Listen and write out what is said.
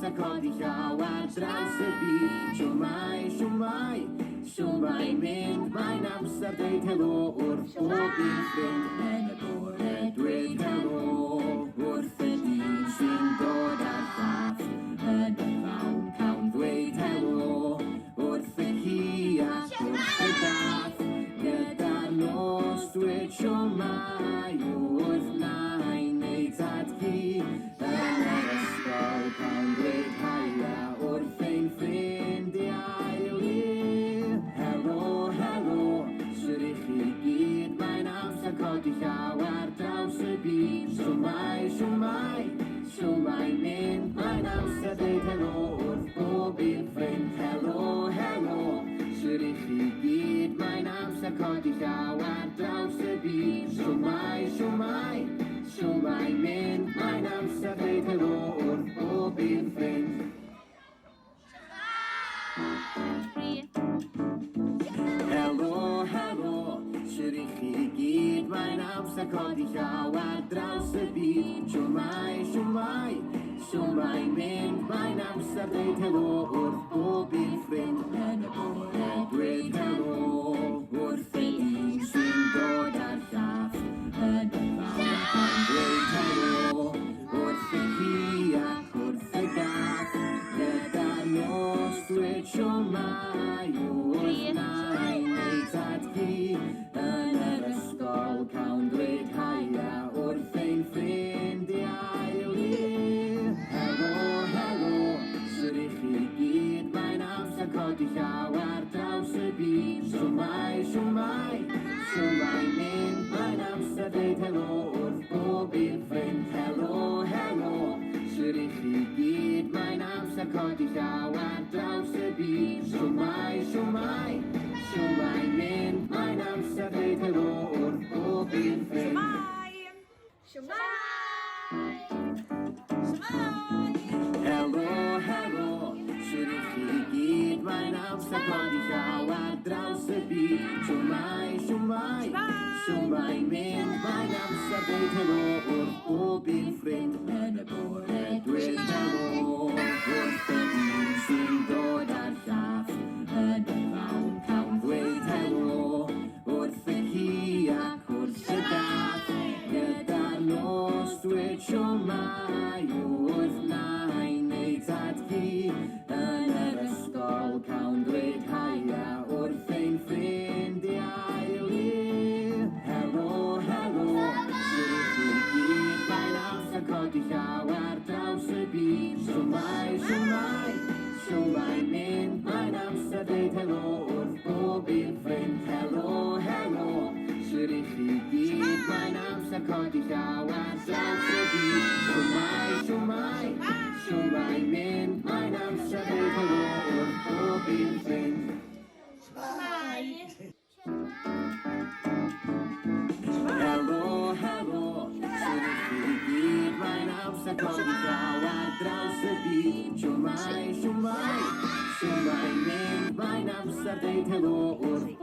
amser codi llaw ar draws y byd. Siwmai mynd, mae'n amser deud helo wrth bob un ffrind. Yn y bore dweud helo wrth y dyn sy'n dod ar llath. Yn y fawn cawn ddweud helo wrth y ci ac wrth y gath. Gyda'r nos dweud siwmai wrth nain neu tad ci. Yn yr ysgol cawn dweud haia wrth ein ffrindiau lir. Helo, helo, sy'n i chi gyd, mae'n amser codi llaw ar draws y byd. Siwmai mynd, mae'n amser deud helo wrth bob un ffrind. Helo, helo, sy'n i chi gyd, mae'n amser codi llaw ar draws y byd. Siwmai mynd, mae'n amser deud helo wrth bob un ffrind. Helo, helo, sy'n i chi gyd, mae'n amser codi llaw ar draws y byd. Siwmai mynd, mae'n amser deud helo wrth bob un ffrind. Yn y bore dweud helo wrth y dyn sy'n dod ar llath. Yn y fawn cawn dweud helo wrth y ci ac wrth y gath. Gyda'r nos dweud siwmai wrth nain neu tad ci. Yn yr ysgol cawn dweud haia wrth ein ffrindiau lir. Helo, helo, sy'n i chi gyd, mae'n amser codi llaw ar draws y byd. Siwmai mynd, mae'n amser deud helo wrth bob un ffrind. Helo, helo, sy'n i chi gyd, mae'n amser codi llaw ar draws y byd. Siwmai mynd, mae'n amser deud helo wrth bob un ffrind. Helo, helo, sy'n i chi gyd, mae'n amser codi llaw ar draws y byd. Siwmai mynd, mae'n amser deud helo wrth bob un ffrind. Yn y bore dweud helo wrth y dyn sy'n dod ar llath. Yn y fawn cawn ddweud helo wrth y ci ac wrth y gath. Gyda'r nos dweud siwmai wrth nain neu tad ci. Yn yr ysgol cawn dweud haia wrth ein ffrindiau lir. Helo, helo, sy'n i chi gyd, mae'n amser codi llaw ar draws y byd. Siwmai mynd, mae'n amser deud helo wrth bob un ffrind. Helo, helo, sy'n i chi gyd, mae'n amser codi llaw ar draws y byd. Siwmai mynd, mae'n amser deud helo wrth bob un ffrind. Helo, helo, sy'n i chi gyd, mae'n amser codi llaw ar draws y byd. Siwmai mynd, mae'n amser deud helo wrth